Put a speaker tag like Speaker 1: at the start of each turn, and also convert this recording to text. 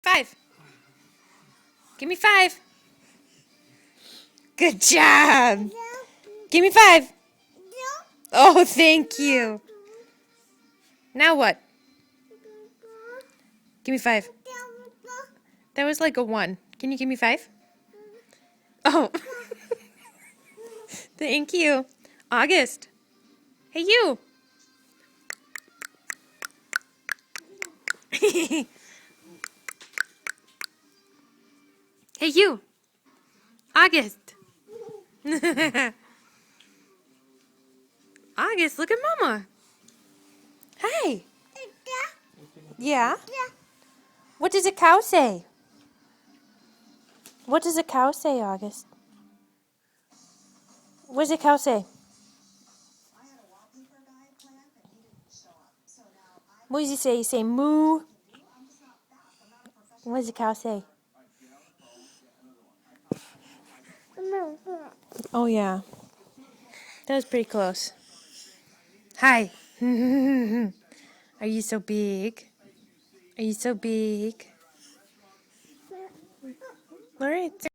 Speaker 1: 5. Give me 5. Good job. Give me 5. Oh, thank you. Now what? Give me 5. That was like a 1. Can you give me 5? Oh. Thank you. August. Hey, you. Hey, you. August. August, look at Mama. Hi. Yeah? What does a cow say? What does a cow say, August? What does a cow say? What does he say? He say moo. What does a cow say? Oh, yeah. That was pretty close. Hi. Are you so big? Are you so big? All right.